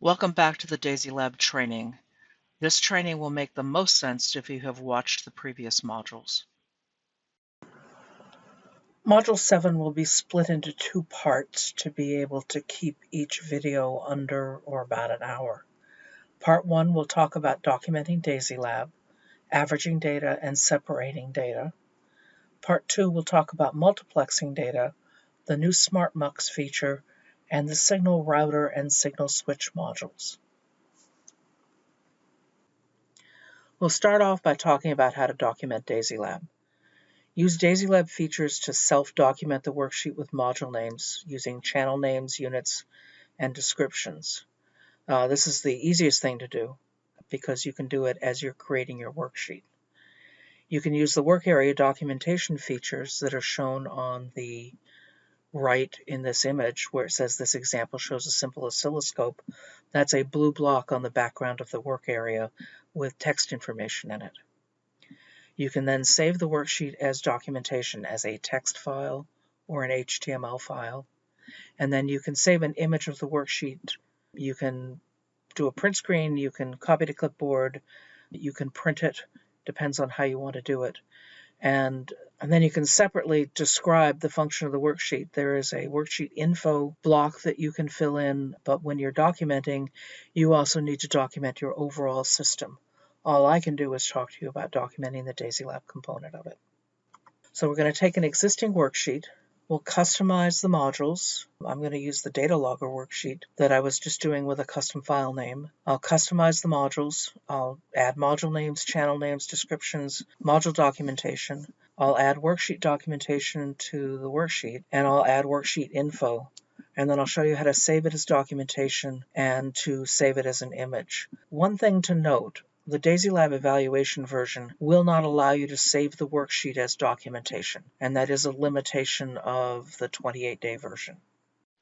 Welcome back to the DASYLab training. This training will make the most sense if you have watched the previous modules. Module 7 will be split into two parts to be able to keep each video under or about an hour. Part 1 will talk about documenting DASYLab, averaging data, and separating data. Part 2 will talk about multiplexing data, the new SmartMux feature, and the signal router and signal switch modules. We'll start off by talking about how to document DASYLab. Use DASYLab features to self-document the worksheet with module names using channel names, units, and descriptions. This is the easiest thing to do because you can do it as you're creating your worksheet. You can use the work area documentation features that are shown on the right in this image where it says this example shows a simple oscilloscope. That's a blue block on the background of the work area with text information in it. You can then save the worksheet as documentation as a text file or an HTML file. And then you can save an image of the worksheet. You can do a print screen, you can copy to clipboard, you can print it, depends on how you want to do it. And then you can separately describe the function of the worksheet. There is a worksheet info block that you can fill in, but when you're documenting, you also need to document your overall system. All I can do is talk to you about documenting the DASYLab component of it. So we're going to take an existing worksheet. We'll customize the modules. I'm going to use the data logger worksheet that I was just doing with a custom file name. I'll customize the modules. I'll add module names, channel names, descriptions, module documentation. I'll add worksheet documentation to the worksheet, and I'll add worksheet info. And then I'll show you how to save it as documentation and to save it as an image. One thing to note, the DASYLab evaluation version will not allow you to save the worksheet as documentation, and that is a limitation of the 28-day version.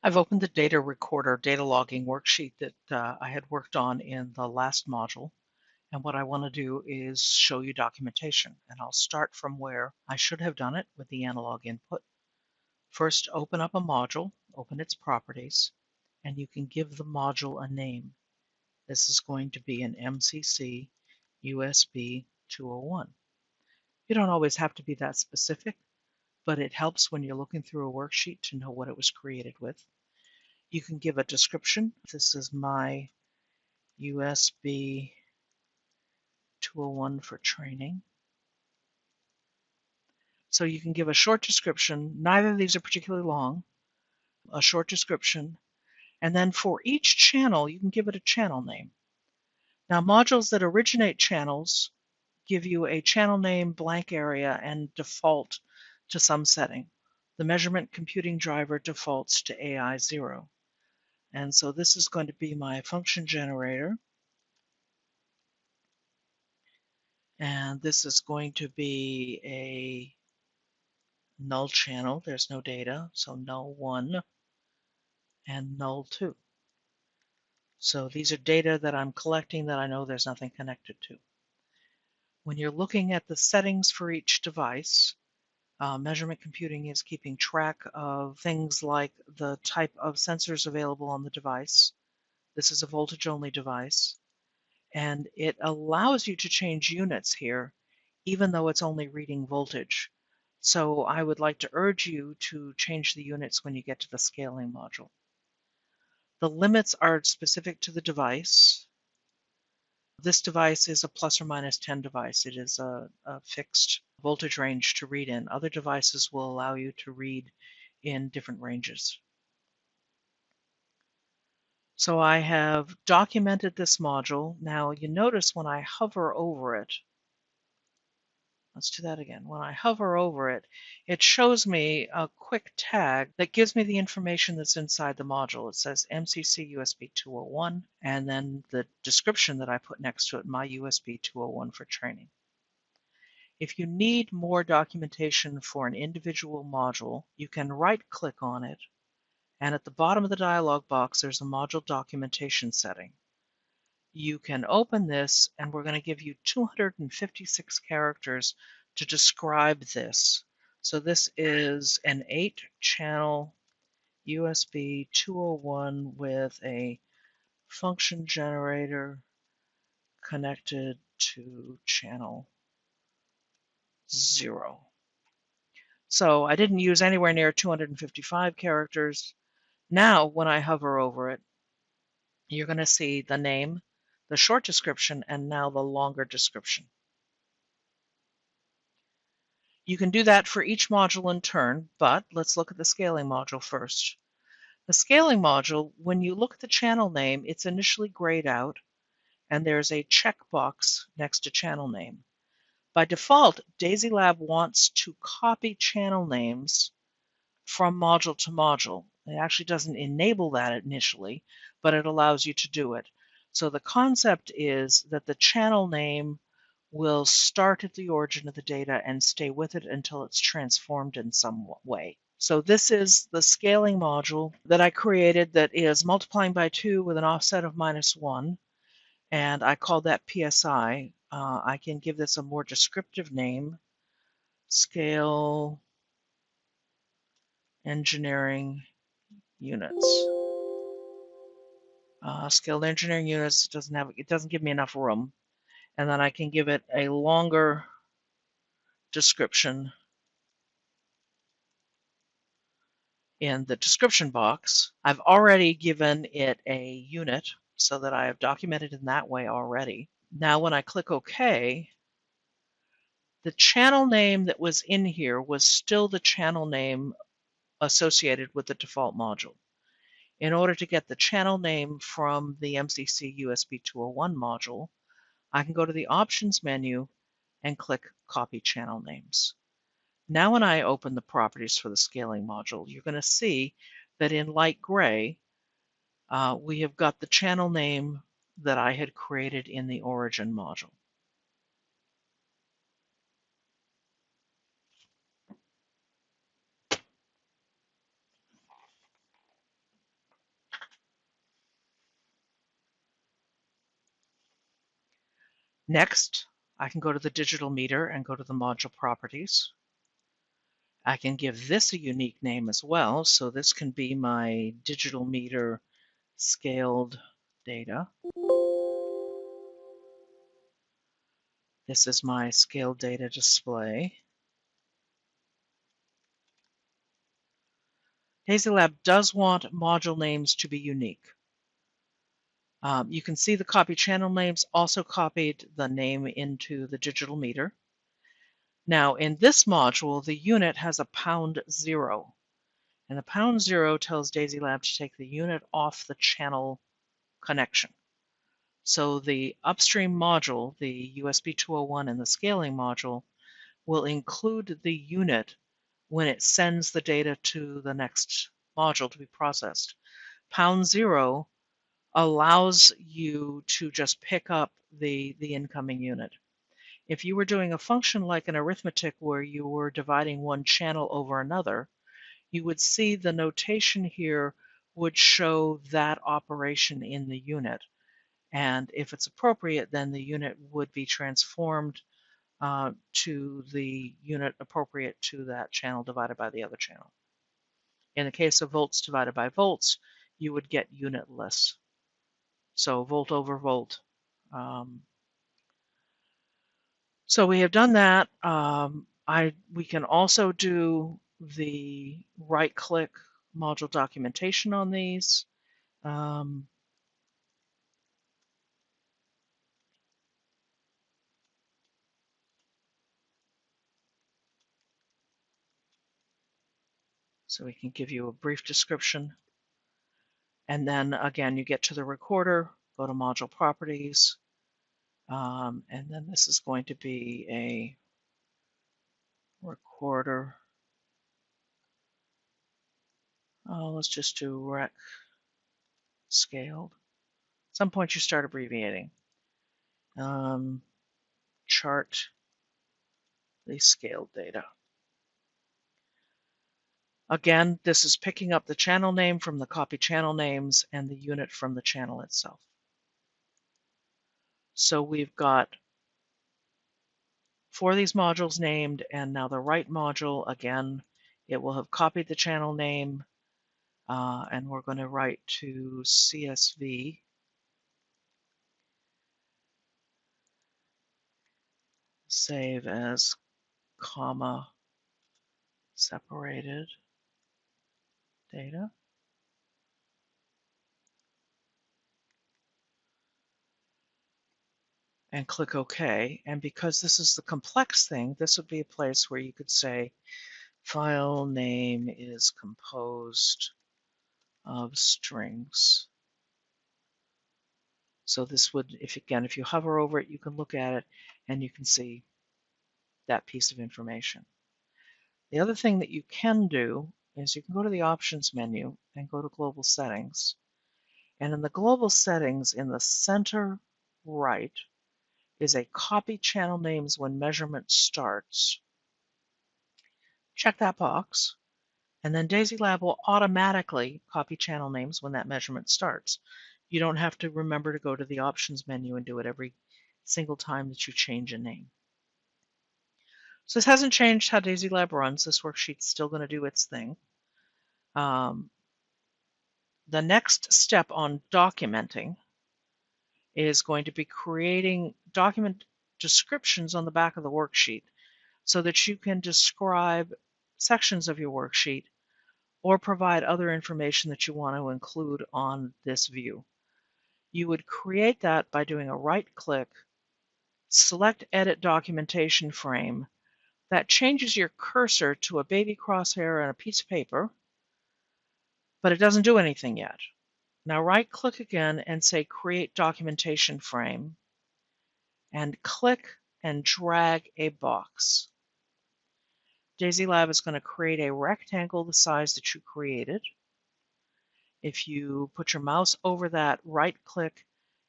I've opened the data recorder data logging worksheet that I had worked on in the last module. And what I want to do is show you documentation. And I'll start from where I should have done it with the analog input. First, open up a module, open its properties, and you can give the module a name. This is going to be an MCC USB 201. You don't always have to be that specific, but it helps when you're looking through a worksheet to know what it was created with. You can give a description. This is my USB 201 for training. So you can give a short description. Neither of these are particularly long. A short description. And then for each channel, you can give it a channel name. Now, modules that originate channels give you a channel name, blank area, and default to some setting. The measurement computing driver defaults to AI0. And so this is going to be my function generator. And this is going to be a null channel. There's no data, so null 1 and null 2. So these are data that I'm collecting that I know there's nothing connected to. When you're looking at the settings for each device, measurement computing is keeping track of things like the type of sensors available on the device. This is a voltage-only device. And it allows you to change units here, even though it's only reading voltage. So I would like to urge you to change the units when you get to the scaling module. The limits are specific to the device. This device is a plus or minus 10 device. It is a fixed voltage range to read in. Other devices will allow you to read in different ranges. So I have documented this module. Now you notice when I hover over it, let's do that again. When I hover over it, it shows me a quick tag that gives me the information that's inside the module. It says MCC USB 201, and then the description that I put next to it, my USB 201 for training. If you need more documentation for an individual module, you can right-click on it, and at the bottom of the dialog box, there's a module documentation setting. You can open this, and we're going to give you 256 characters to describe this. So this is an 8-channel USB 201 with a function generator connected to channel 0. So I didn't use anywhere near 255 characters. Now, when I hover over it, you're going to see the name, the short description, and now the longer description. You can do that for each module in turn, but let's look at the scaling module first. The scaling module, when you look at the channel name, it's initially grayed out, and there's a checkbox next to channel name. By default, DASYLab wants to copy channel names from module to module. It actually doesn't enable that initially, but it allows you to do it. So the concept is that the channel name will start at the origin of the data and stay with it until it's transformed in some way. So this is the scaling module that I created that is multiplying by 2 with an offset of -1, and I called that PSI. I can give this a more descriptive name, Scale Engineering Units. Scaled Engineering Units doesn't give me enough room, and then I can give it a longer description in the description box. I've already given it a unit so that I have documented in that way already. Now when I click OK, the channel name that was in here was still the channel name associated with the default module. In order to get the channel name from the MCC USB 201 module, I can go to the Options menu and click Copy Channel Names. Now when I open the properties for the scaling module, you're going to see that in light gray, we have got the channel name that I had created in the origin module. Next, I can go to the digital meter and go to the module properties. I can give this a unique name as well, so this can be my digital meter scaled data. This is my scaled data display. DASYLab does want module names to be unique. You can see the copy channel names also copied the name into the digital meter. Now in this module, the unit has a #0, and the #0 tells DASYLab to take the unit off the channel connection. So the upstream module, the USB 201 and the scaling module, will include the unit when it sends the data to the next module to be processed. #0 allows you to just pick up the incoming unit. If you were doing a function like an arithmetic where you were dividing one channel over another, you would see the notation here would show that operation in the unit. And if it's appropriate, then the unit would be transformed to the unit appropriate to that channel divided by the other channel. In the case of volts divided by volts, you would get unitless. So volt over volt. So we have done that. We can also do the right-click module documentation on these. So we can give you a brief description. And then again, you get to the recorder, go to module properties, and then this is going to be a recorder. Let's just do rec scaled. At some point you start abbreviating. Chart the scaled data. Again, this is picking up the channel name from the copy channel names and the unit from the channel itself. So we've got 4 of these modules named, and now the right module, again, it will have copied the channel name, and we're going to write to CSV save as comma separated data. And click OK. And because this is the complex thing, this would be a place where you could say file name is composed of strings. So this would, if you hover over it, you can look at it and you can see that piece of information. The other thing that you can do is you can go to the options menu and go to global settings. And in the global settings, in the center right, is a copy channel names when measurement starts. Check that box, and then DASYLab will automatically copy channel names when that measurement starts. You don't have to remember to go to the options menu and do it every single time that you change a name. So this hasn't changed how DASYLab runs. This worksheet's still going to do its thing. The next step on documenting is going to be creating document descriptions on the back of the worksheet so that you can describe sections of your worksheet or provide other information that you want to include on this view. You would create that by doing a right-click, select Edit Documentation Frame. That changes your cursor to a baby crosshair and a piece of paper, but it doesn't do anything yet. Now right-click again and say Create Documentation Frame, and click and drag a box. DASYLab is going to create a rectangle the size that you created. If you put your mouse over that, right-click,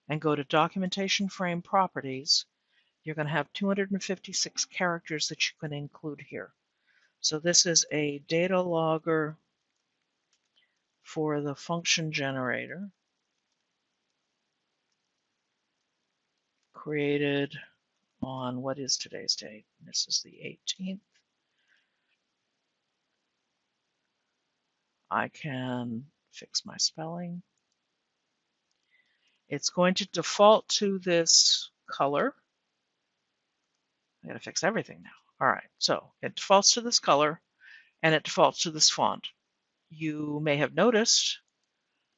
and go to Documentation Frame Properties, you're going to have 256 characters that you can include here. So this is a data logger for the function generator, created on, what is today's date? This is the 18th. I can fix my spelling. It's going to default to this color. I gotta fix everything now. All right, so it defaults to this color and it defaults to this font. You may have noticed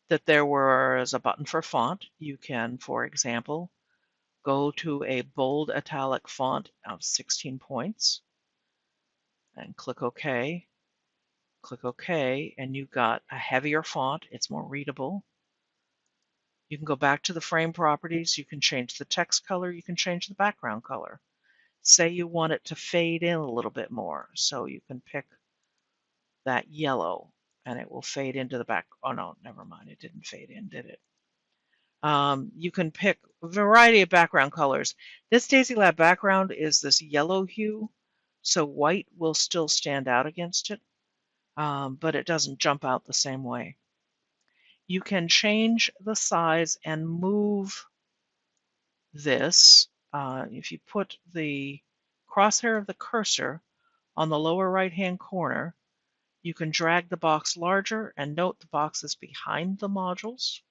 that there was a button for font. You can, for example, go to a bold italic font of 16 points and click OK. Click OK, and you've got a heavier font. It's more readable. You can go back to the frame properties. You can change the text color. You can change the background color. Say you want it to fade in a little bit more, so you can pick that yellow and it will fade into the back. Oh no, never mind. It didn't fade in, did it? You can pick a variety of background colors. This DASYLab background is this yellow hue, so white will still stand out against it, but it doesn't jump out the same way. You can change the size and move this. If you put the crosshair of the cursor on the lower right-hand corner, you can drag the box larger, and note the box is behind the modules.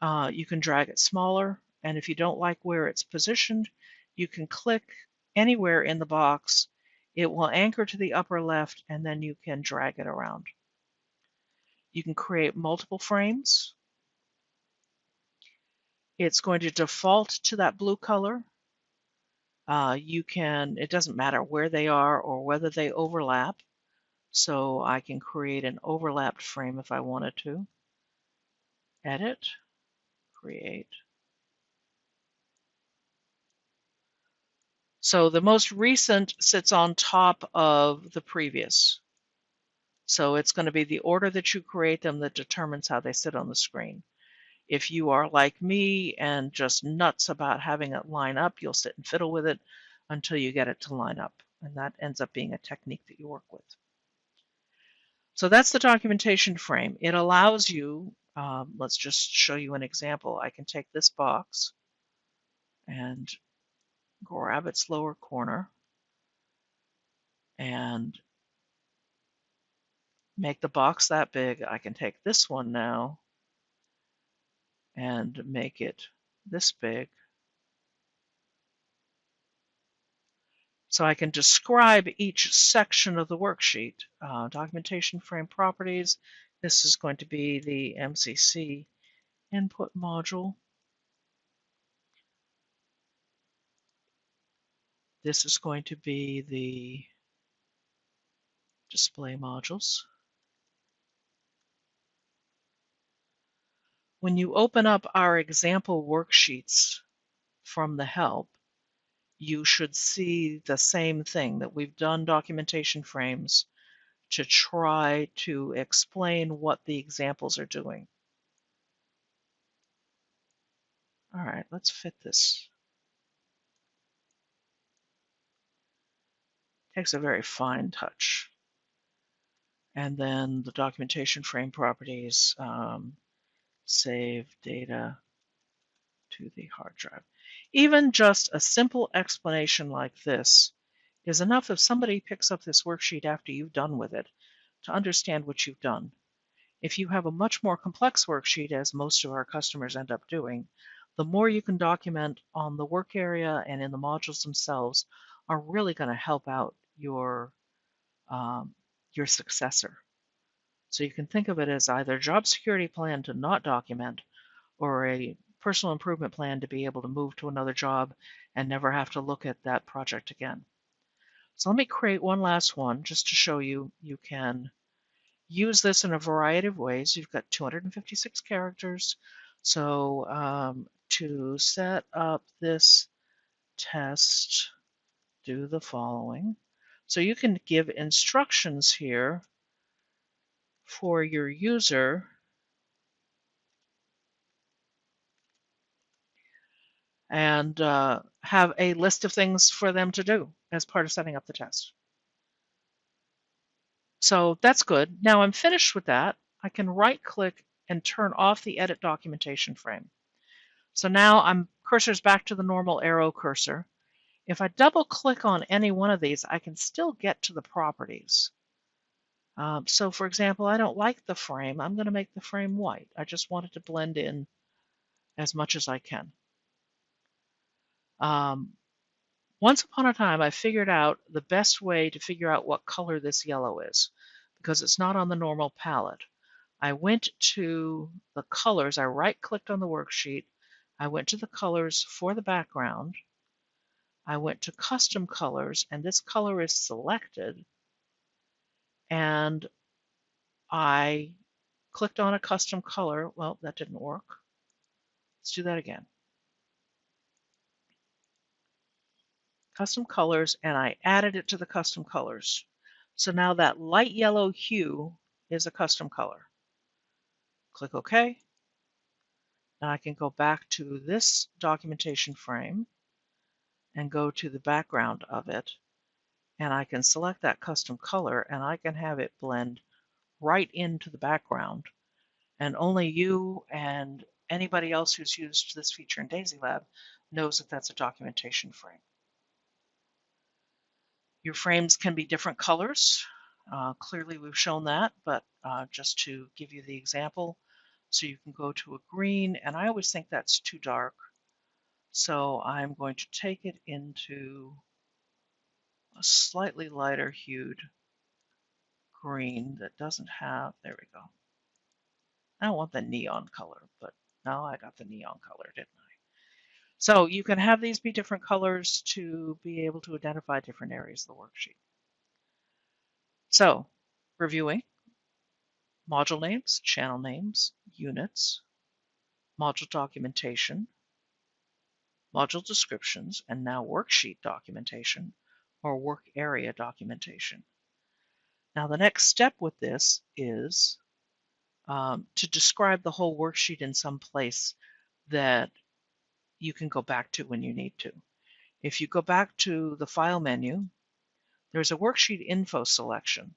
You can drag it smaller, and if you don't like where it's positioned, you can click anywhere in the box. It will anchor to the upper left, and then you can drag it around. You can create multiple frames. It's going to default to that blue color. It doesn't matter where they are or whether they overlap. So I can create an overlapped frame if I wanted to. Edit, create. So the most recent sits on top of the previous. So it's going to be the order that you create them that determines how they sit on the screen. If you are like me and just nuts about having it line up, you'll sit and fiddle with it until you get it to line up. And that ends up being a technique that you work with. So that's the documentation frame. It allows you, let's just show you an example. I can take this box and grab its lower corner and make the box that big. I can take this one now and make it this big. So I can describe each section of the worksheet. Documentation frame properties. This is going to be the MCC input module. This is going to be the display modules. When you open up our example worksheets from the help, you should see the same thing, that we've done documentation frames to try to explain what the examples are doing. All right, let's fit this. Takes a very fine touch. And then the documentation frame properties, save data to the hard drive. Even just a simple explanation like this is enough if somebody picks up this worksheet after you've done with it to understand what you've done. If you have a much more complex worksheet, as most of our customers end up doing, the more you can document on the work area and in the modules themselves are really going to help out your successor. So you can think of it as either a job security plan to not document or a personal improvement plan to be able to move to another job and never have to look at that project again. So let me create one last one just to show you you can use this in a variety of ways. You've got 256 characters. So to set up this test, do the following. So you can give instructions here for your user and have a list of things for them to do as part of setting up the test. So that's good. Now I'm finished with that. I can right click and turn off the edit documentation frame. So now I'm cursor's back to the normal arrow cursor. If I double click on any one of these, I can still get to the properties. So for example, I don't like the frame. I'm going to make the frame white. I just want it to blend in as much as I can. Once upon a time, I figured out the best way to figure out what color this yellow is, because it's not on the normal palette. I went to the colors. I right-clicked on the worksheet. I went to the colors for the background. I went to custom colors, and this color is selected. And I clicked on a custom color. Well, that didn't work. Let's do that again. Custom colors, and I added it to the custom colors. So now that light yellow hue is a custom color. Click OK. Now I can go back to this documentation frame and go to the background of it, and I can select that custom color, and I can have it blend right into the background, and only you and anybody else who's used this feature in DASYLab knows that that's a documentation frame. Your frames can be different colors. Clearly we've shown that, but just to give you the example, so you can go to a green, and I always think that's too dark. So I'm going to take it into a slightly lighter hued green that doesn't have, there we go. I don't want the neon color, but now I got the neon color, didn't I? So you can have these be different colors to be able to identify different areas of the worksheet. So, reviewing, module names, channel names, units, module documentation, module descriptions, and now worksheet documentation or work area documentation. Now the next step with this is to describe the whole worksheet in some place that you can go back to when you need to. If you go back to the File menu, there's a Worksheet Info selection.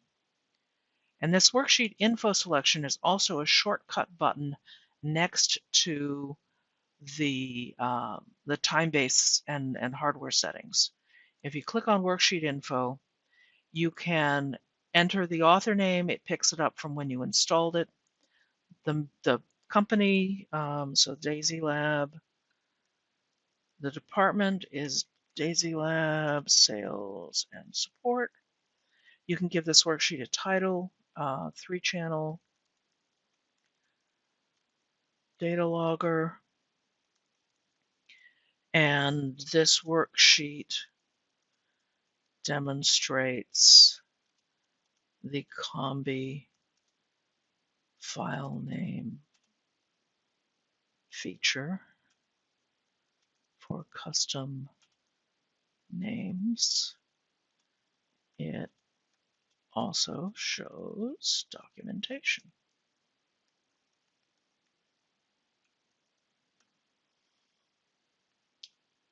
And this Worksheet Info selection is also a shortcut button next to the time base and hardware settings. If you click on Worksheet Info, you can enter the author name. It picks it up from when you installed it. The company, so DASYLab. The department is DASYLab Sales and Support. You can give this worksheet a title, 3-channel data logger, and this worksheet demonstrates the Combi file name feature for custom names. It also shows documentation.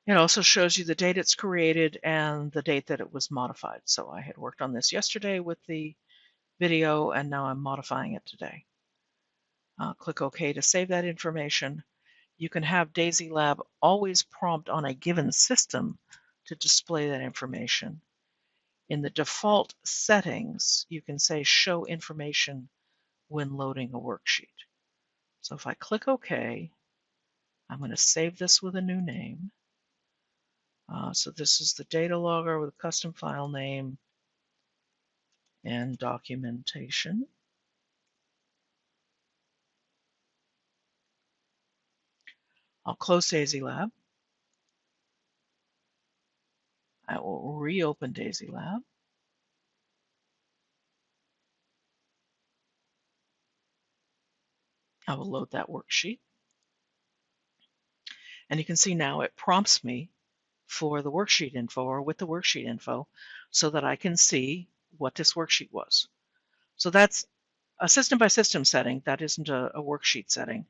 It also shows you the date it's created and the date that it was modified. So I had worked on this yesterday with the video, and now I'm modifying it today. Click OK to save that information. You can have DASYLab always prompt on a given system to display that information. In the default settings, you can say show information when loading a worksheet. So if I click OK, I'm going to save this with a new name. So this is the data logger with a custom file name and documentation. I'll close DASYLab. I will reopen DASYLab. I will load that worksheet. And you can see now it prompts me for the worksheet info or with the worksheet info so that I can see what this worksheet was. So that's a system by system setting. That isn't a worksheet setting.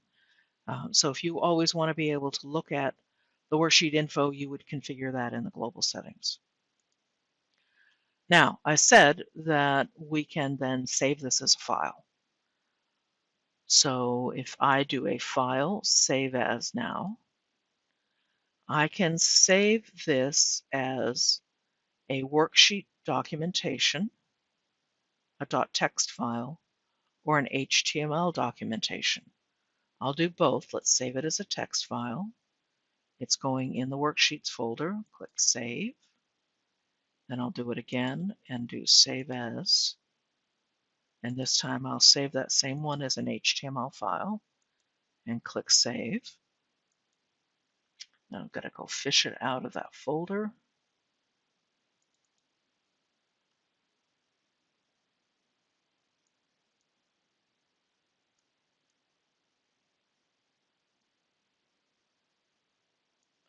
So if you always want to be able to look at the worksheet info, you would configure that in the global settings. Now, I said that we can then save this as a file. So if I do a file, save as now, I can save this as a worksheet documentation, a .text file, or an HTML documentation. I'll do both. Let's save it as a text file. It's going in the worksheets folder. Click Save. Then I'll do it again and do Save As. And this time I'll save that same one as an HTML file and click Save. Now I've got to go fish it out of that folder.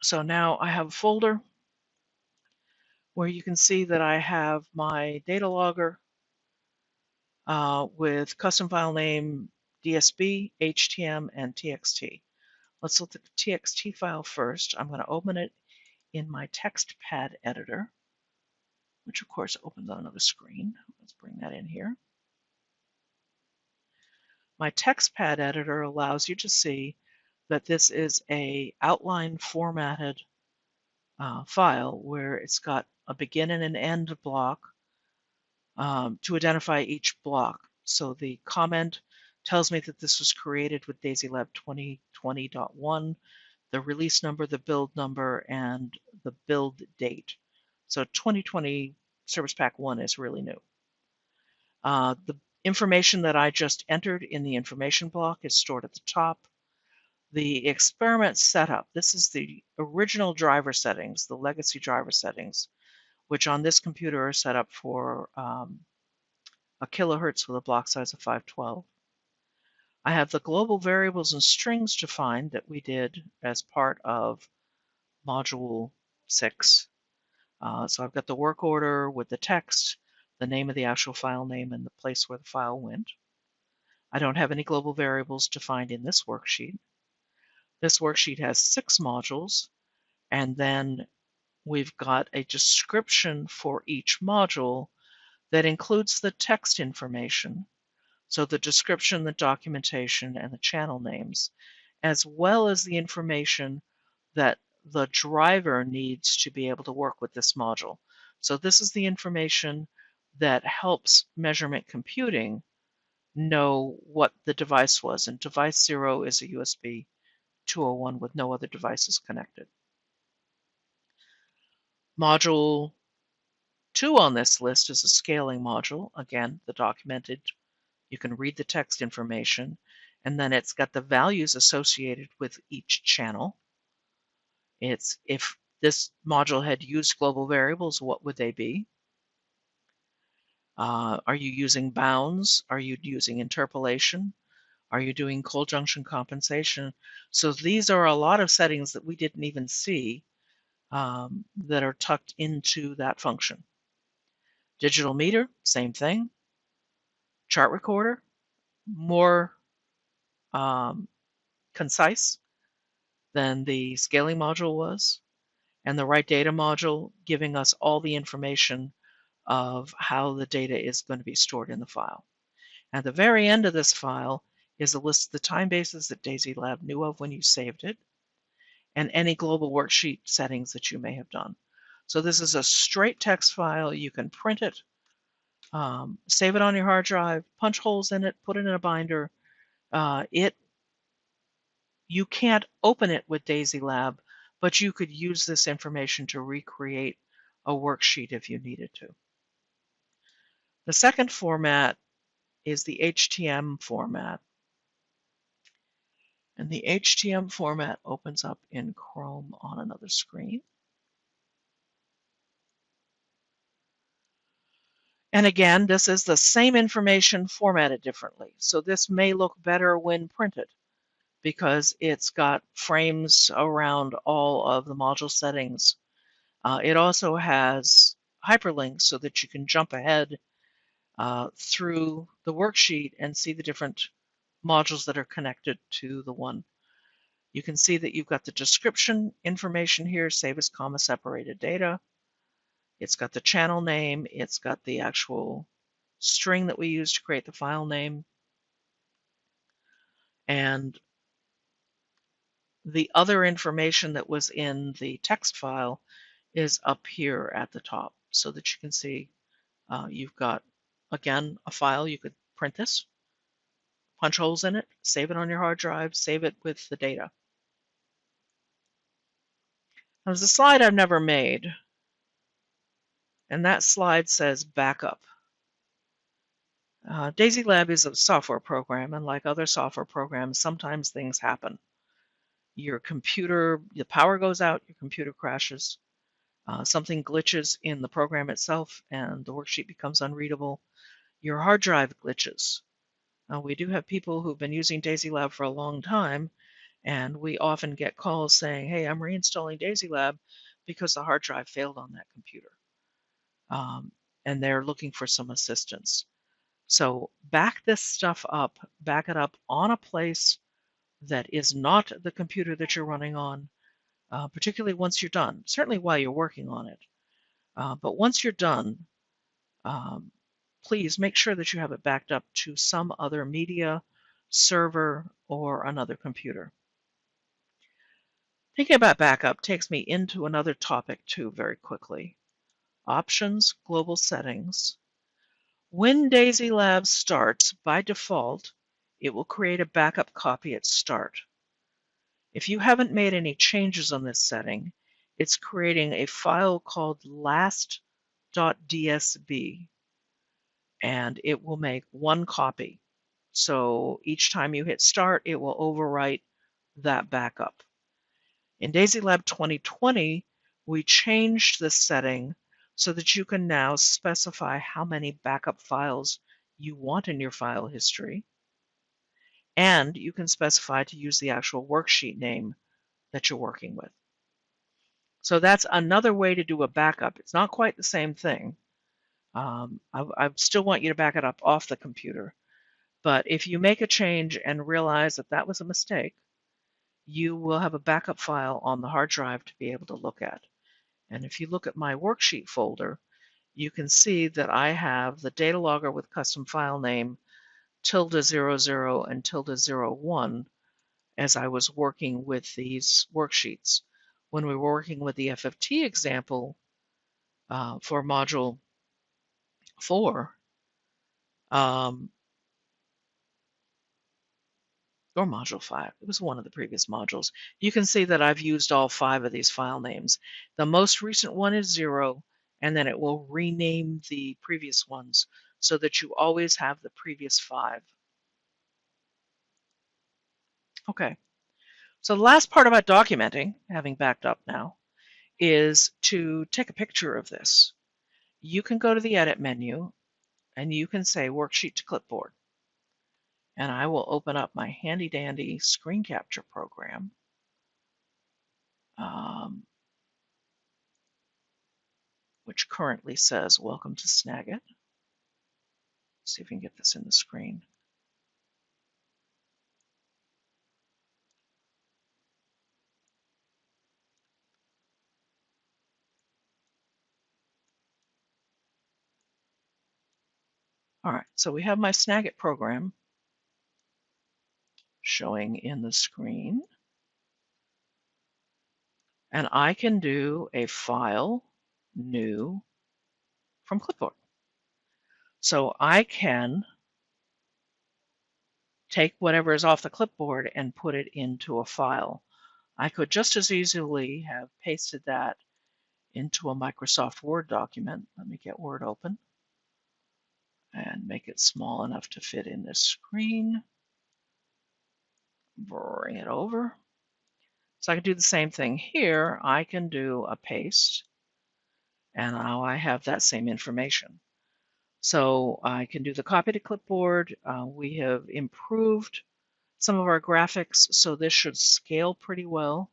So now I have a folder where you can see that I have my data logger with custom file name DSB, HTM, and TXT. Let's look at the TXT file first. I'm going to open it in my TextPad editor, which of course opens on another screen. Let's bring that in here. My TextPad editor allows you to see that this is a outline formatted file where it's got a begin and an end block to identify each block. So the comment tells me that this was created with DASYLab 2020.1, the release number, the build number, and the build date. So 2020 Service Pack 1 is really new. The information that I just entered in the information block is stored at the top. The experiment setup, this is the original driver settings, the legacy driver settings, which on this computer are set up for a kilohertz with a block size of 512. I have the global variables and strings defined that we did as part of Module 6. So I've got the work order with the text, the name of the actual file name, and the place where the file went. I don't have any global variables defined in this worksheet. This worksheet has 6 modules, and then we've got a description for each module that includes the text information, so the description, the documentation, and the channel names, as well as the information that the driver needs to be able to work with this module. So this is the information that helps measurement computing know what the device was, and device 0 is a USB 201 with no other devices connected. Module 2 on this list is a scaling module. Again, the documented, you can read the text information, and then it's got the values associated with each channel. It's if this module had used global variables, what would they be? Are you using bounds? Are you using interpolation? Are you doing cold junction compensation? So these are a lot of settings that we didn't even see that are tucked into that function. Digital meter, same thing. Chart recorder, more concise than the scaling module was. And the right data module giving us all the information of how the data is going to be stored in the file. At the very end of this file is a list of the time bases that DASYLab knew of when you saved it, and any global worksheet settings that you may have done. So this is a straight text file. You can print it, save it on your hard drive, punch holes in it, put it in a binder. You can't open it with DASYLab, but you could use this information to recreate a worksheet if you needed to. The second format is the HTM format. And the HTM format opens up in Chrome on another screen. And again, this is the same information formatted differently. So this may look better when printed because it's got frames around all of the module settings. It also has hyperlinks so that you can jump ahead through the worksheet and see the different modules that are connected to the one. You can see that you've got the description information here, save as comma separated data. It's got the channel name. It's got the actual string that we use to create the file name. And the other information that was in the text file is up here at the top so that you can see you've got, again, a file. You could print this, punch holes in it, save it on your hard drive, save it with the data. There's a slide I've never made, and that slide says backup. DASYLab is a software program, and like other software programs, sometimes things happen. Your computer, the power goes out, your computer crashes, something glitches in the program itself, and the worksheet becomes unreadable. Your hard drive glitches. We do have people who've been using DASYLab for a long time, and we often get calls saying, hey, I'm reinstalling DASYLab because the hard drive failed on that computer. And they're looking for some assistance. So back this stuff up, back it up on a place that is not the computer that you're running on, particularly once you're done, certainly while you're working on it. But once you're done, please make sure that you have it backed up to some other media server or another computer. Thinking about backup takes me into another topic too very quickly. Options, global settings. When DASYLab starts, by default, it will create a backup copy at start. If you haven't made any changes on this setting, it's creating a file called last.dsb, and it will make one copy. So each time you hit start, it will overwrite that backup. In DASYLab 2020, we changed this setting so that you can now specify how many backup files you want in your file history, and you can specify to use the actual worksheet name that you're working with. So that's another way to do a backup. It's not quite the same thing. I still want you to back it up off the computer, but if you make a change and realize that that was a mistake, you will have a backup file on the hard drive to be able to look at. And if you look at my worksheet folder, you can see that I have the data logger with custom file name ~00 and ~01 as I was working with these worksheets. When we were working with the FFT example for module 4, or module 5. It was one of the previous modules. You can see that I've used all 5 of these file names. The most recent one is 0, and then it will rename the previous ones so that you always have the previous 5. Okay, so the last part about documenting, having backed up now, is to take a picture of this. You can go to the Edit menu, and you can say Worksheet to Clipboard. And I will open up my handy-dandy screen capture program. Which currently says, welcome to Snagit. See if we can get this in the screen. All right, so we have my Snagit program showing in the screen. And I can do a file, new, from Clipboard. So I can take whatever is off the clipboard and put it into a file. I could just as easily have pasted that into a Microsoft Word document. Let me get Word open and make it small enough to fit in this screen. Bring it over. So I can do the same thing here. I can do a paste, and now I have that same information. So I can do the copy to clipboard. We have improved some of our graphics, so this should scale pretty well.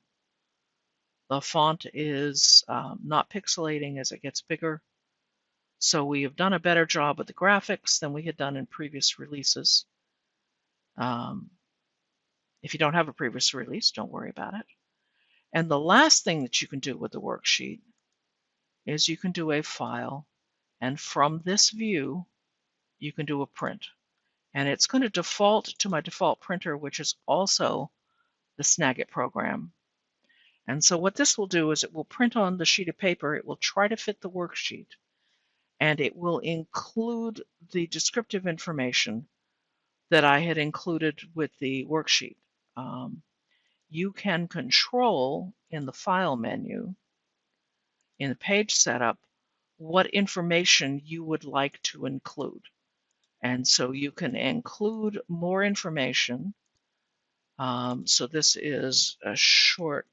The font is not pixelating as it gets bigger. So we have done a better job with the graphics than we had done in previous releases. If you don't have a previous release, don't worry about it. And the last thing that you can do with the worksheet is you can do a file, and from this view, you can do a print. And it's going to default to my default printer, which is also the Snagit program. And so what this will do is it will print on the sheet of paper, it will try to fit the worksheet, and it will include the descriptive information that I had included with the worksheet. You can control in the File menu, in the page setup, what information you would like to include. And so you can include more information. So this is a short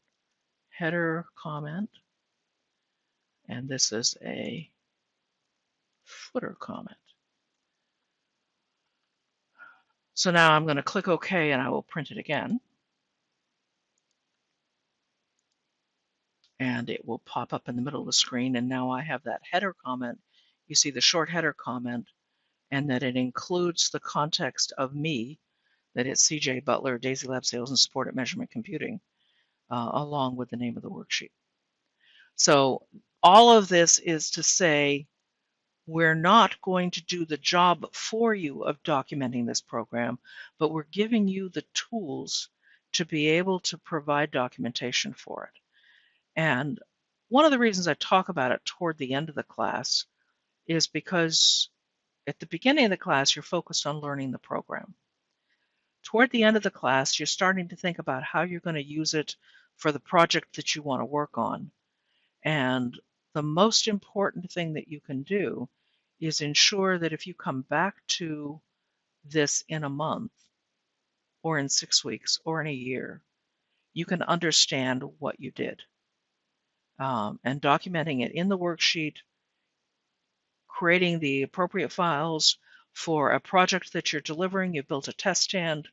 header comment, and this is a footer comment. So now I'm going to click OK, and I will print it again. And it will pop up in the middle of the screen, and now I have that header comment. You see the short header comment, and that it includes the context of me, that it's CJ Butler, DASYLab Sales and Support at Measurement Computing, along with the name of the worksheet. So all of this is to say, we're not going to do the job for you of documenting this program, but we're giving you the tools to be able to provide documentation for it. And one of the reasons I talk about it toward the end of the class is because at the beginning of the class, you're focused on learning the program. Toward the end of the class, you're starting to think about how you're going to use it for the project that you want to work on. And the most important thing that you can do is ensure that if you come back to this in a month, or in 6 weeks, or in a year, you can understand what you did. And documenting it in the worksheet, creating the appropriate files for a project that you're delivering. You built a test stand,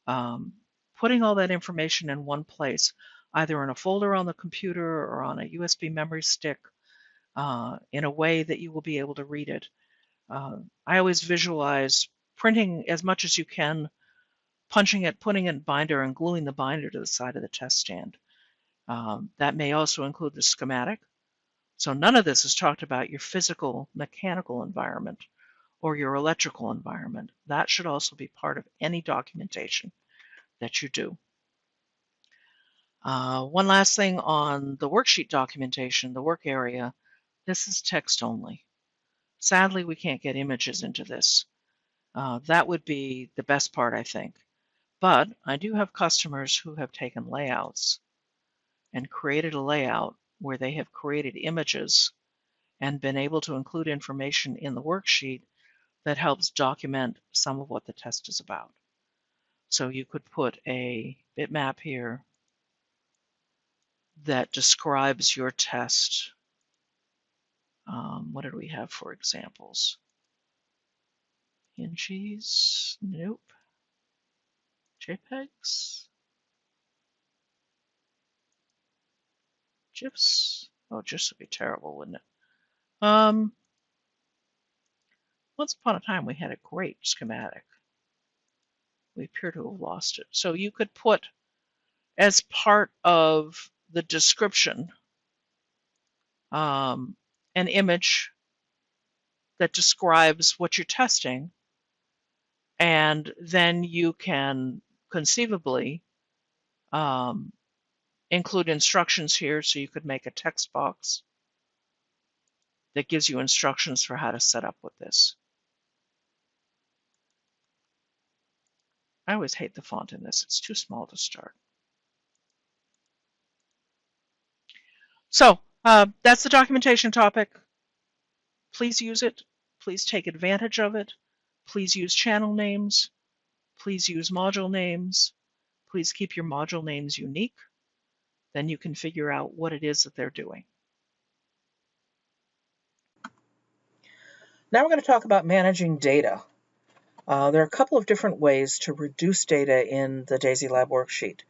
putting all that information in one place, either in a folder on the computer or on a USB memory stick, in a way that you will be able to read it. I always visualize printing as much as you can, punching it, putting it in binder, and gluing the binder to the side of the test stand. That may also include the schematic. So none of this is talked about your physical, mechanical environment or your electrical environment. That should also be part of any documentation that you do. One last thing on the worksheet documentation, the work area, this is text only. Sadly, we can't get images into this. That would be the best part, I think. But I do have customers who have taken layouts and created a layout where they have created images and been able to include information in the worksheet that helps document some of what the test is about. So you could put a bitmap here that describes your test. What did we have for examples? PNGs? Nope. JPEGs? GIFs? Oh, GIFs would be terrible, wouldn't it? Once upon a time, we had a great schematic. We appear to have lost it. So you could put, as part of the description, an image that describes what you're testing, and then you can conceivably include instructions here, so you could make a text box that gives you instructions for how to set up with this. I always hate the font in this. It's too small to start. So that's the documentation topic. Please use it. Please take advantage of it. Please use channel names. Please use module names. Please keep your module names unique. Then you can figure out what it is that they're doing. Now we're going to talk about managing data. There are a couple of different ways to reduce data in the DASYLab worksheet.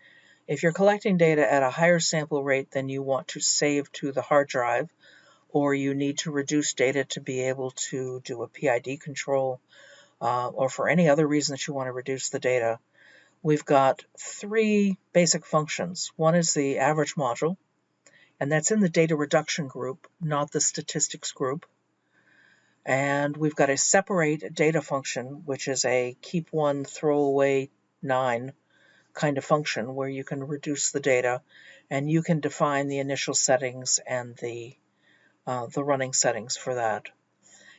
If you're collecting data at a higher sample rate than you want to save to the hard drive, or you need to reduce data to be able to do a PID control, or for any other reason that you want to reduce the data, we've got three basic functions. One is the average module, and that's in the data reduction group, not the statistics group. And we've got a separate data function, which is a keep one, throw away 9 kind of function where you can reduce the data and you can define the initial settings and the running settings for that.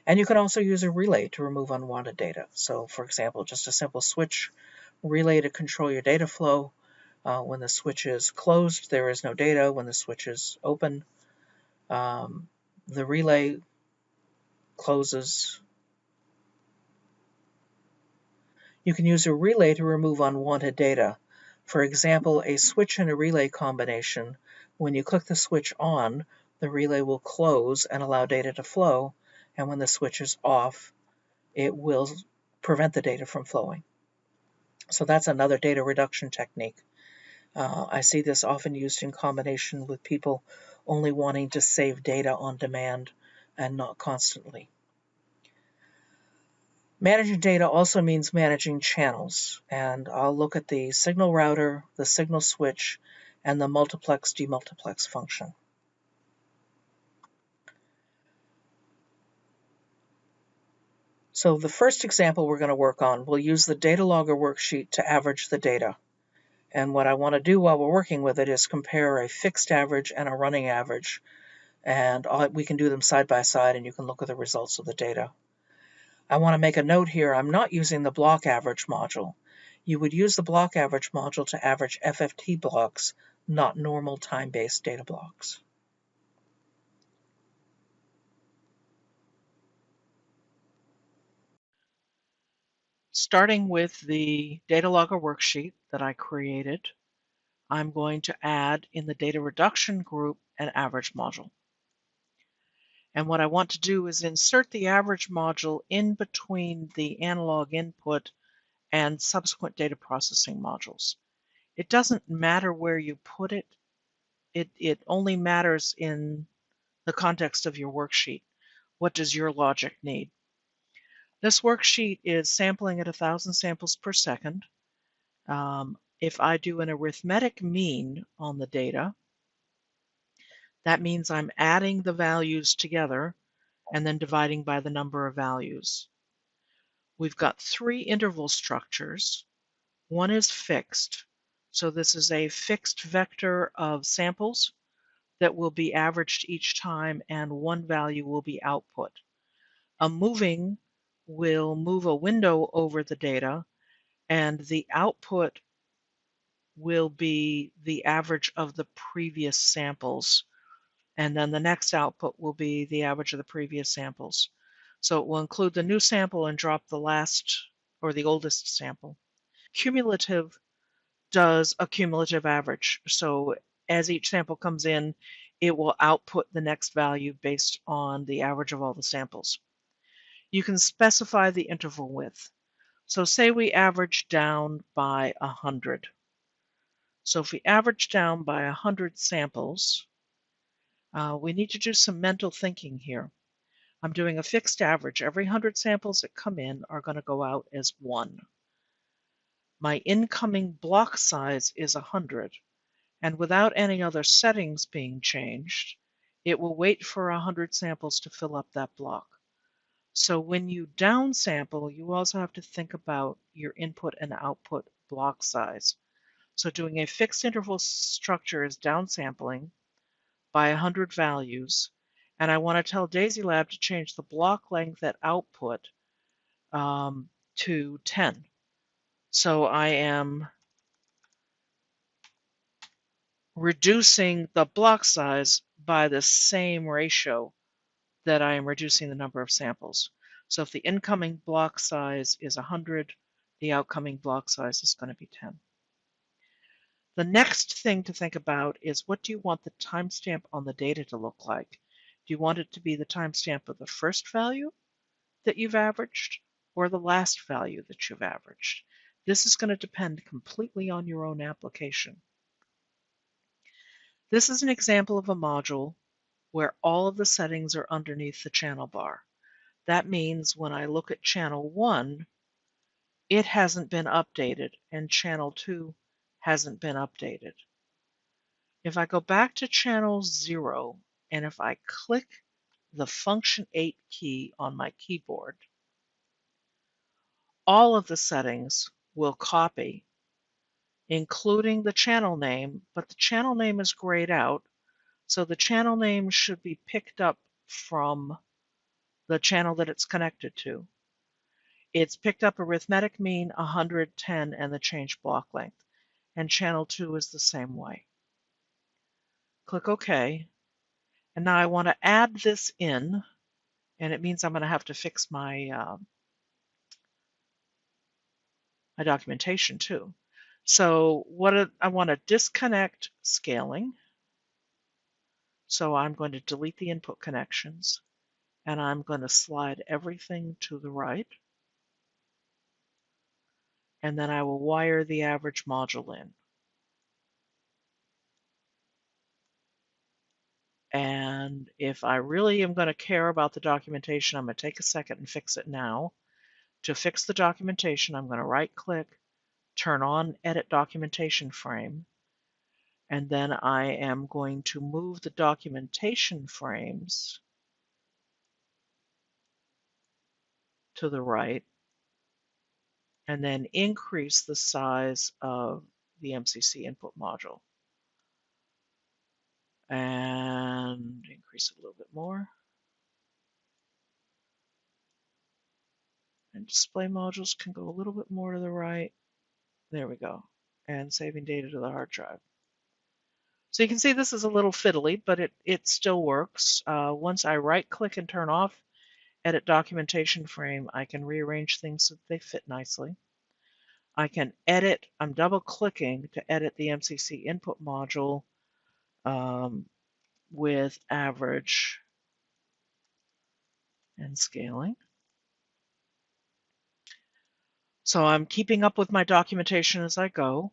And you can also use a relay to remove unwanted data. So for example, just a simple switch relay to control your data flow. When the switch is closed, there is no data. When the switch is open, the relay closes. You can use a relay to remove unwanted data. For example, a switch and a relay combination, when you click the switch on, the relay will close and allow data to flow, and when the switch is off, it will prevent the data from flowing. So that's another data reduction technique. I see this often used in combination with people only wanting to save data on demand and not constantly. Managing data also means managing channels, and I'll look at the signal router, the signal switch, and the multiplex demultiplex function. So the first example we're going to work on, we'll use the data logger worksheet to average the data. And what I want to do while we're working with it is compare a fixed average and a running average. And we can do them side by side, and you can look at the results of the data. I want to make a note here, I'm not using the block average module. You would use the block average module to average FFT blocks, not normal time-based data blocks. Starting with the data logger worksheet that I created, I'm going to add in the data reduction group an average module. And what I want to do is insert the average module in between the analog input and subsequent data processing modules. It doesn't matter where you put it. It only matters in the context of your worksheet. What does your logic need? This worksheet is sampling at 1,000 samples per second. If I do an arithmetic mean on the data, that means I'm adding the values together and then dividing by the number of values. We've got 3 interval structures. One is fixed, so this is a fixed vector of samples that will be averaged each time, and one value will be output. A moving will move a window over the data, and the output will be the average of the previous samples, and then the next output will be the average of the previous samples. So it will include the new sample and drop the last or the oldest sample. Cumulative does a cumulative average. So as each sample comes in, it will output the next value based on the average of all the samples. You can specify the interval width. So say we average down by 100. So if we average down by 100 samples, we need to do some mental thinking here. I'm doing a fixed average. Every 100 samples that come in are going to go out as 1. My incoming block size is 100, and without any other settings being changed, it will wait for 100 samples to fill up that block. So when you downsample, you also have to think about your input and output block size. So doing a fixed interval structure is downsampling by 100 values, and I want to tell DASYLab to change the block length at output to 10. So I am reducing the block size by the same ratio that I am reducing the number of samples. So if the incoming block size is 100, the outgoing block size is going to be 10. The next thing to think about is, what do you want the timestamp on the data to look like? Do you want it to be the timestamp of the first value that you've averaged or the last value that you've averaged? This is going to depend completely on your own application. This is an example of a module where all of the settings are underneath the channel bar. That means when I look at channel 1, it hasn't been updated, and channel 2 hasn't been updated. If I go back to channel 0, and if I click the function 8 key on my keyboard, all of the settings will copy, including the channel name, but the channel name is grayed out, so the channel name should be picked up from the channel that it's connected to. It's picked up arithmetic mean 110 and the change block length, and channel 2 is the same way. Click OK, and now I want to add this in, and it means I'm going to have to fix my my documentation too. So I want to disconnect scaling. So I'm going to delete the input connections, and I'm going to slide everything to the right. And then I will wire the average module in. And if I really am going to care about the documentation, I'm going to take a second and fix it now. To fix the documentation, I'm going to right-click, turn on Edit Documentation Frame, and then I am going to move the documentation frames to the right, and then increase the size of the MCC input module. And increase it a little bit more. And display modules can go a little bit more to the right. There we go. And saving data to the hard drive. So you can see this is a little fiddly, but it still works. Once I right-click and turn off Edit Documentation Frame, I can rearrange things so that they fit nicely. I can edit, I'm double-clicking to edit the MCC input module with average and scaling. So I'm keeping up with my documentation as I go.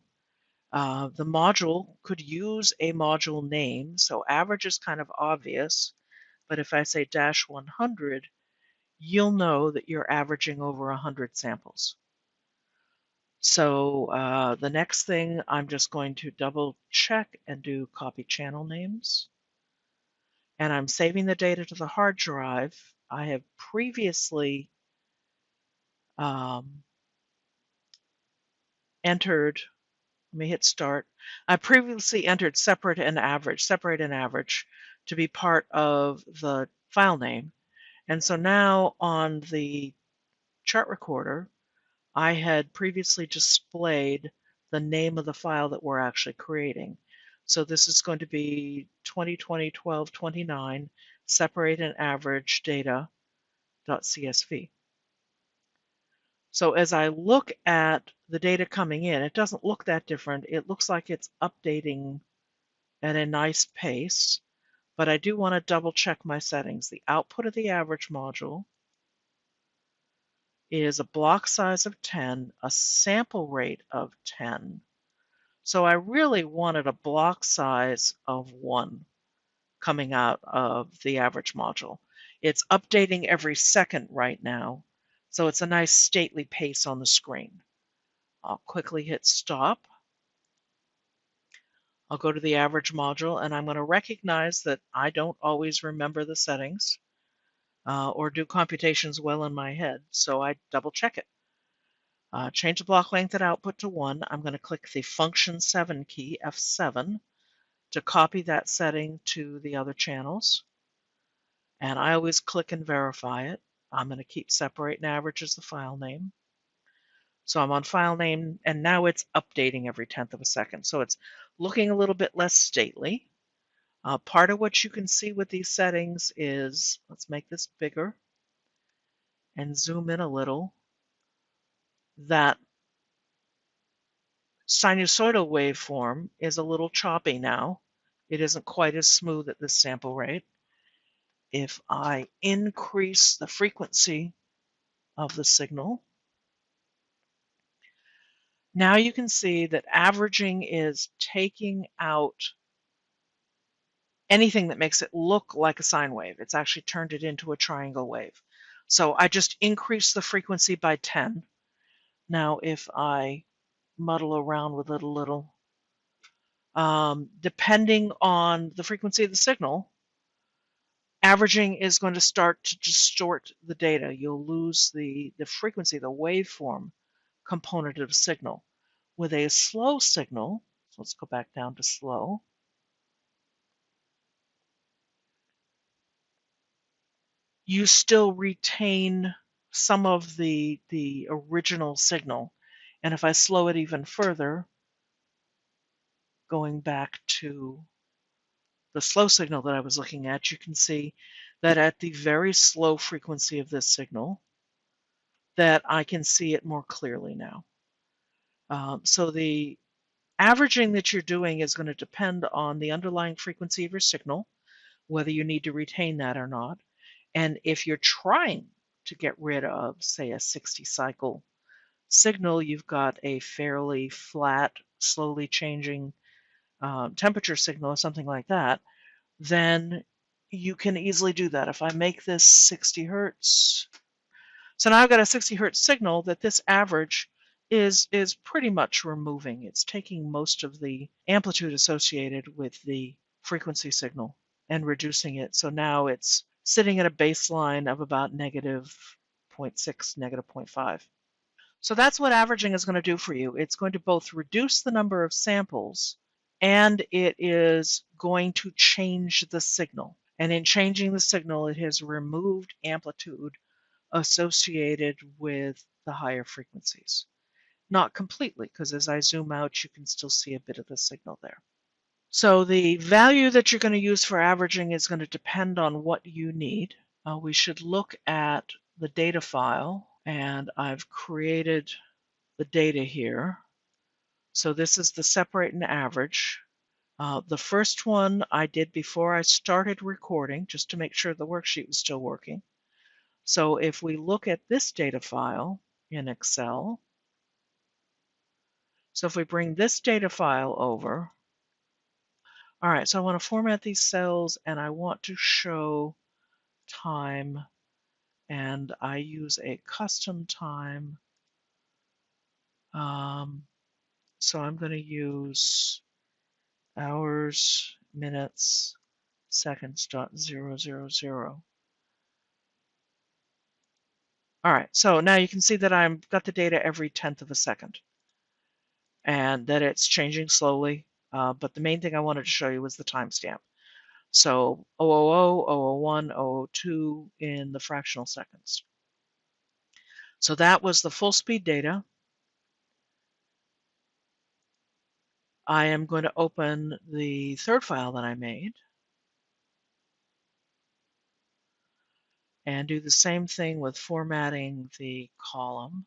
The module could use a module name, so average is kind of obvious, but if I say -100, you'll know that you're averaging over 100 samples. So the next thing, I'm just going to double check and do copy channel names. And I'm saving the data to the hard drive. I have previously entered, let me hit start. I previously entered separate and average to be part of the file name. And so now on the chart recorder, I had previously displayed the name of the file that we're actually creating. So this is going to be 2020-12-29 separate and average data.csv. So as I look at the data coming in, it doesn't look that different. It looks like it's updating at a nice pace, but I do want to double check my settings. The output of the average module is a block size of 10, a sample rate of 10. So I really wanted a block size of 1 coming out of the average module. It's updating every second right now, so it's a nice stately pace on the screen. I'll quickly hit stop. I'll go to the average module, and I'm going to recognize that I don't always remember the settings or do computations well in my head, so I double check it. Change the block length at output to 1. I'm going to click the function 7 key, F7, to copy that setting to the other channels. And I always click and verify it. I'm going to keep separate and average as the file name. So I'm on file name, and now it's updating every 10th of a second. So it's looking a little bit less stately. Part of what you can see with these settings is, let's make this bigger and zoom in a little, that sinusoidal waveform is a little choppy now. It isn't quite as smooth at this sample rate. If I increase the frequency of the signal, now you can see that averaging is taking out anything that makes it look like a sine wave. It's actually turned it into a triangle wave. So I just increased the frequency by 10. Now if I muddle around with it a little, depending on the frequency of the signal, averaging is going to start to distort the data. You'll lose the frequency, the waveform component of the signal. With a slow signal, so let's go back down to slow, you still retain some of the original signal. And if I slow it even further, going back to the slow signal that I was looking at, you can see that at the very slow frequency of this signal, that I can see it more clearly now. So the averaging that you're doing is going to depend on the underlying frequency of your signal, whether you need to retain that or not. And if you're trying to get rid of, say, a 60 cycle signal, you've got a fairly flat, slowly changing temperature signal or something like that, then you can easily do that. If I make this 60 hertz, so now I've got a 60 hertz signal that this average is pretty much removing. It's taking most of the amplitude associated with the frequency signal and reducing it. So now it's sitting at a baseline of about negative 0.6, negative 0.5. So that's what averaging is going to do for you. It's going to both reduce the number of samples and it is going to change the signal. And in changing the signal, it has removed amplitude associated with the higher frequencies. Not completely, because as I zoom out, you can still see a bit of the signal there. So the value that you're going to use for averaging is going to depend on what you need. We should look at the data file, and I've created the data here. So this is the separate and average. The first one I did before I started recording, just to make sure the worksheet was still working. So if we look at this data file in Excel, so if we bring this data file over, all right, so I want to format these cells and I want to show time, and I use a custom time. So I'm going to use hours, minutes, seconds, .000. All right, so now you can see that I've got the data every 10th of a second and that it's changing slowly. But the main thing I wanted to show you was the timestamp. So 000, 001, 002 in the fractional seconds. So that was the full speed data. I am going to open the third file that I made and do the same thing with formatting the column.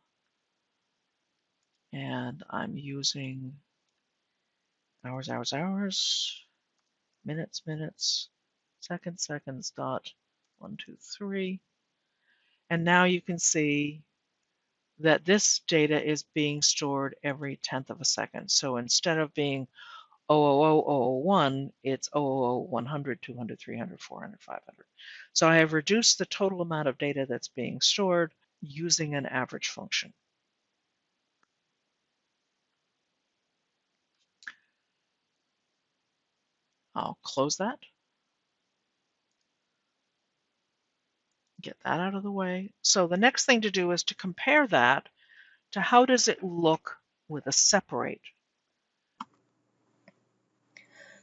And I'm using hours, hours, hours, minutes, minutes, seconds, seconds, dot, 1, 2, 3. And now you can see that this data is being stored every 10th of a second. So instead of being 00001, it's 100, 200, 300, 400, 500. So I have reduced the total amount of data that's being stored using an average function. I'll close that, get that out of the way. So the next thing to do is to compare that to how does it look with a separate.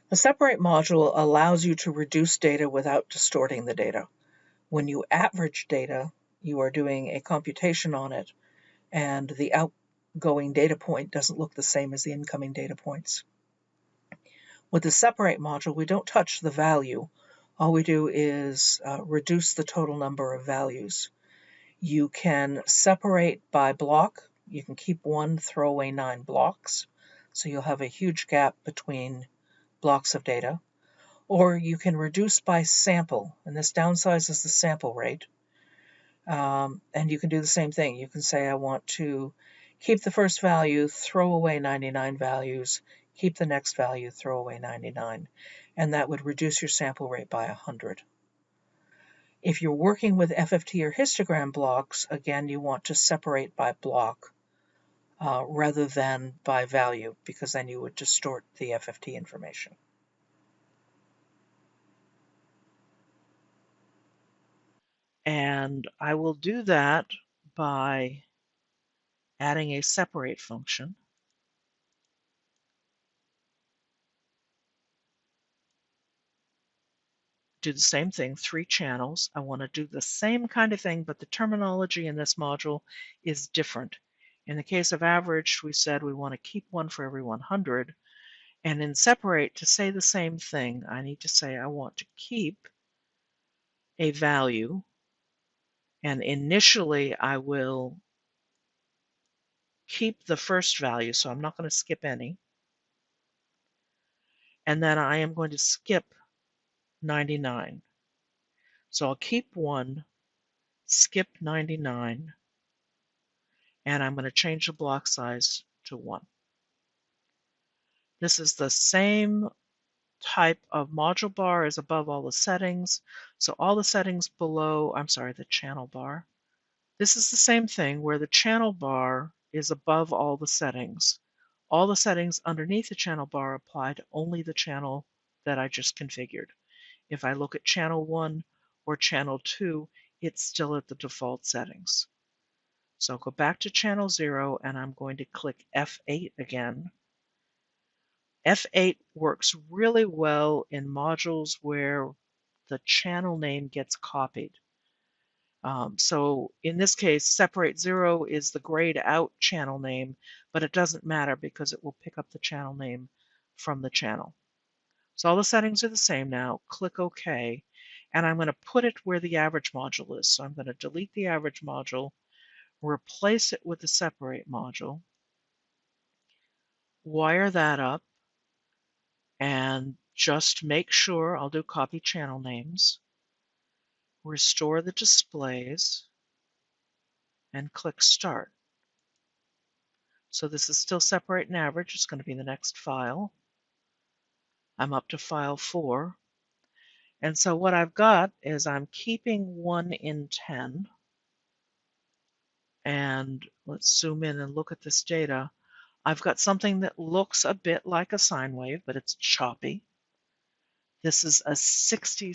The separate module allows you to reduce data without distorting the data. When you average data, you are doing a computation on it, and the outgoing data point doesn't look the same as the incoming data points. With the separate module, we don't touch the value. All we do is reduce the total number of values. You can separate by block. You can keep one, throw away 9 blocks. So you'll have a huge gap between blocks of data. Or you can reduce by sample, and this downsizes the sample rate. And you can do the same thing. You can say, I want to keep the first value, throw away 99 values, keep the next value, throw away 99. And that would reduce your sample rate by 100. If you're working with FFT or histogram blocks, again, you want to separate by block rather than by value, because then you would distort the FFT information. And I will do that by adding a separate function. Do the same thing, 3 channels. I want to do the same kind of thing, but the terminology in this module is different. In the case of average, we said we want to keep one for every 100. And in separate, to say the same thing, I need to say I want to keep a value. And initially, I will keep the first value, so I'm not going to skip any. And then I am going to skip 99. So I'll keep 1, skip 99, and I'm going to change the block size to 1. This is the same type of module bar as above all the settings. So all the settings below, I'm sorry, the channel bar. This is the same thing where the channel bar is above all the settings. All the settings underneath the channel bar apply to only the channel that I just configured. If I look at channel 1 or channel 2, it's still at the default settings. So I'll go back to channel 0 and I'm going to click F8 again. F8 works really well in modules where the channel name gets copied. So in this case, separate 0 is the grayed out channel name, but it doesn't matter because it will pick up the channel name from the channel. So all the settings are the same now. Click OK, and I'm going to put it where the average module is. So I'm going to delete the average module, replace it with the separate module, wire that up, and just make sure, I'll do copy channel names, restore the displays, and click Start. So this is still separate and average. It's going to be the next file. I'm up to file 4. And so what I've got is I'm keeping 1 in 10. And let's zoom in and look at this data. I've got something that looks a bit like a sine wave, but it's choppy. This is a 60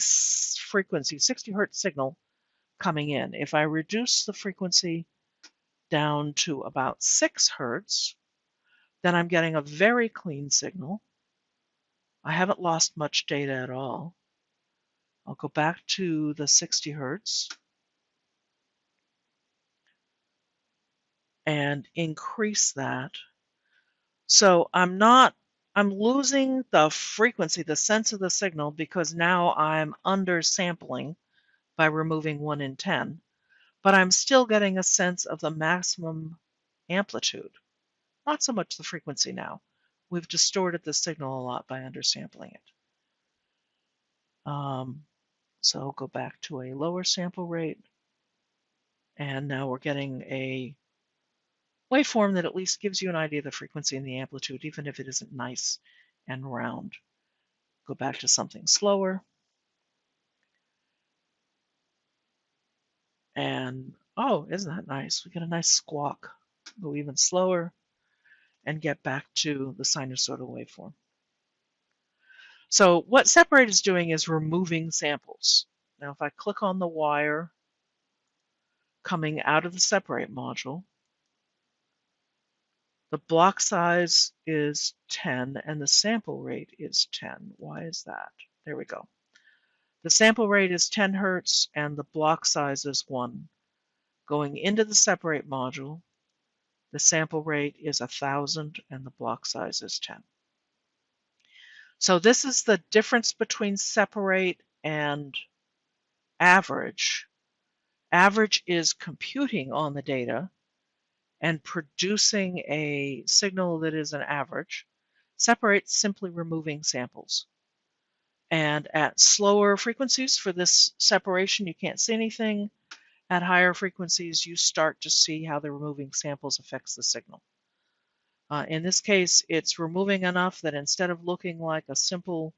frequency, 60 hertz signal coming in. If I reduce the frequency down to about 6 hertz, then I'm getting a very clean signal. I haven't lost much data at all. I'll go back to the 60 hertz. and increase that. So I'm losing the frequency, the sense of the signal, because now I'm undersampling by removing 1 in 10, but I'm still getting a sense of the maximum amplitude, not so much the frequency now. We've distorted the signal a lot by undersampling it. So I'll go back to a lower sample rate, and now we're getting a waveform that at least gives you an idea of the frequency and the amplitude, even if it isn't nice and round. Go back to something slower. And oh, isn't that nice? We get a nice squawk. Go even slower and get back to the sinusoidal waveform. So what separate is doing is removing samples. Now if I click on the wire coming out of the separate module, the block size is 10 and the sample rate is 10. Why is that? There we go. The sample rate is 10 Hertz and the block size is 1. Going into the separate module, the sample rate is 1,000 and the block size is 10. So this is the difference between separate and average. Average is computing on the data and producing a signal that is an average. Separate simply removing samples. And at slower frequencies for this separation, you can't see anything. At higher frequencies, you start to see how the removing samples affects the signal. In this case, it's removing enough that instead of looking like a simple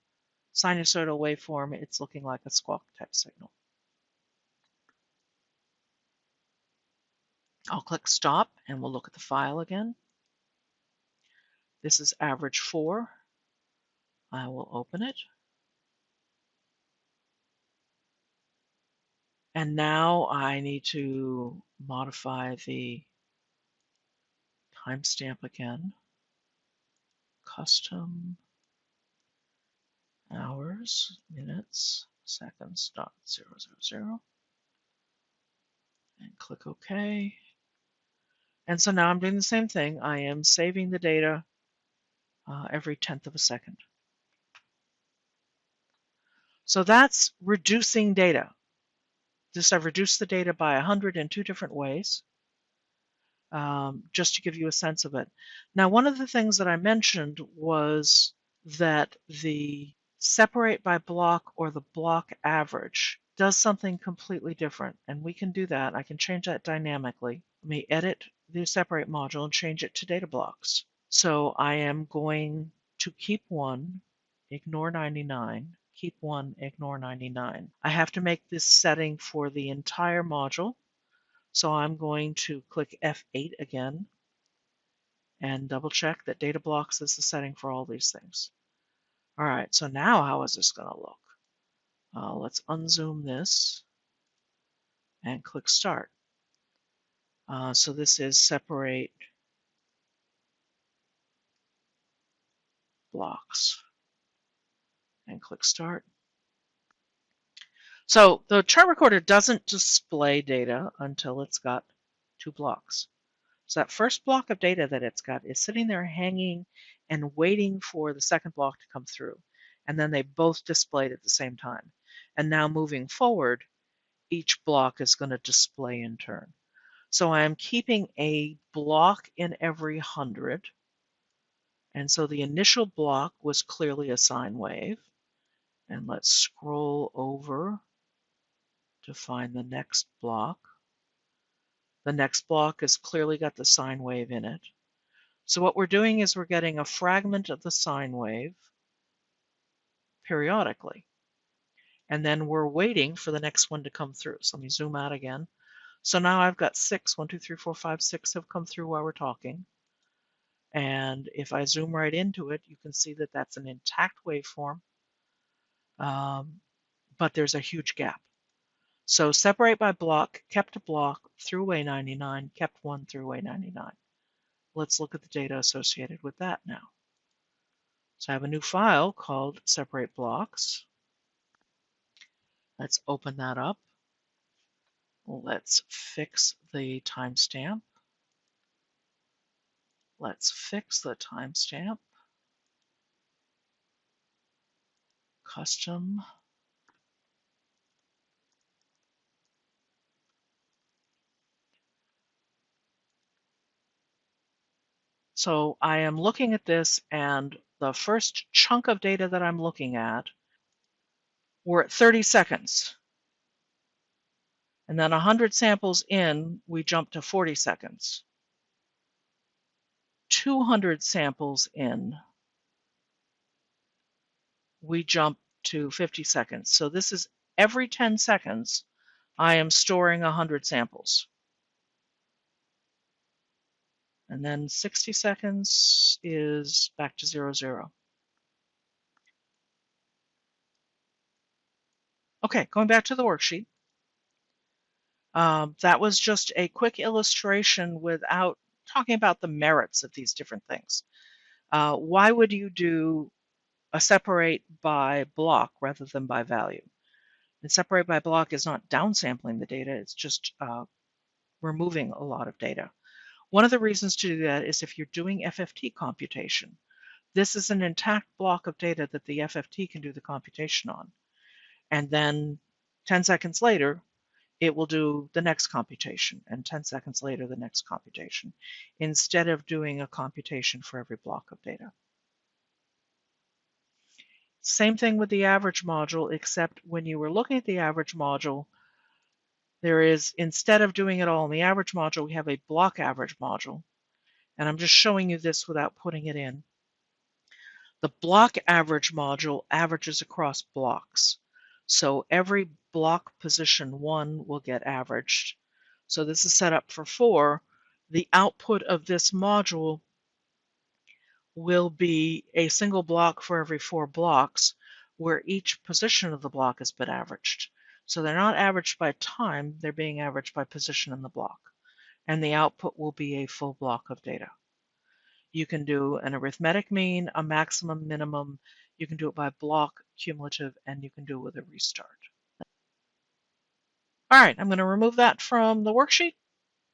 sinusoidal waveform, it's looking like a squawk type signal. I'll click stop and we'll look at the file again. This is average 4. I will open it. And now I need to modify the timestamp again. Custom hours, minutes, seconds, dot 000. And click OK. And so now I'm doing the same thing. I am saving the data every 10th of a second. So that's reducing data. Just I've reduced the data by 100 in 2 different ways, just to give you a sense of it. Now, one of the things that I mentioned was that the separate by block or the block average does something completely different, and we can do that. I can change that dynamically. Let me edit the separate module and change it to data blocks. So I am going to keep 1, ignore 99, keep 1, ignore 99. I have to make this setting for the entire module. So I'm going to click F8 again and double check that data blocks is the setting for all these things. All right, so now how is this going to look? Let's unzoom this and click start. So this is separate blocks and click start. So the chart recorder doesn't display data until it's got 2 blocks. So that first block of data that it's got is sitting there hanging and waiting for the second block to come through. And then they both displayed at the same time. And now moving forward, each block is going to display in turn. So I'm keeping a block in every 100. And so the initial block was clearly a sine wave. And let's scroll over to find the next block. The next block has clearly got the sine wave in it. So what we're doing is we're getting a fragment of the sine wave periodically. And then we're waiting for the next one to come through. So let me zoom out again. So now I've got 6, 1, 2, 3, 4, 5, 6 have come through while we're talking. And if I zoom right into it, you can see that that's an intact waveform, but there's a huge gap. So separate by block, kept a block through A99, kept 1 through A99. Let's look at the data associated with that now. So I have a new file called separate blocks. Let's open that up. Let's fix the timestamp. Let's fix the timestamp. Custom. So I am looking at this, and the first chunk of data that I'm looking at, we're at 30 seconds. And then 100 samples in, we jump to 40 seconds. 200 samples in, we jump to 50 seconds. So this is every 10 seconds, I am storing 100 samples. And then 60 seconds is back to 0, 0. Okay, going back to the worksheet. That was just a quick illustration without talking about the merits of these different things. Why would you do a separate by block rather than by value? And separate by block is not downsampling the data, it's just removing a lot of data. One of the reasons to do that is if you're doing FFT computation. This is an intact block of data that the FFT can do the computation on. And then 10 seconds later, it will do the next computation, and 10 seconds later, the next computation, instead of doing a computation for every block of data. Same thing with the average module, except when you were looking at the average module, there is, instead of doing it all in the average module, we have a block average module. And I'm just showing you this without putting it in. The block average module averages across blocks. So every block position 1 will get averaged. So this is set up for 4. The output of this module will be a single block for every 4 blocks, where each position of the block has been averaged. So they're not averaged by time, they're being averaged by position in the block. And the output will be a full block of data. You can do an arithmetic mean, a maximum, minimum. You can do it by block, cumulative, and you can do it with a restart. All right, I'm going to remove that from the worksheet,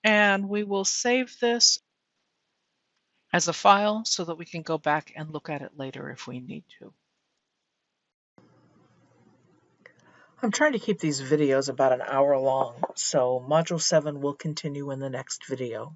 and we will save this as a file so that we can go back and look at it later if we need to. I'm trying to keep these videos about an hour long, so Module 7 will continue in the next video.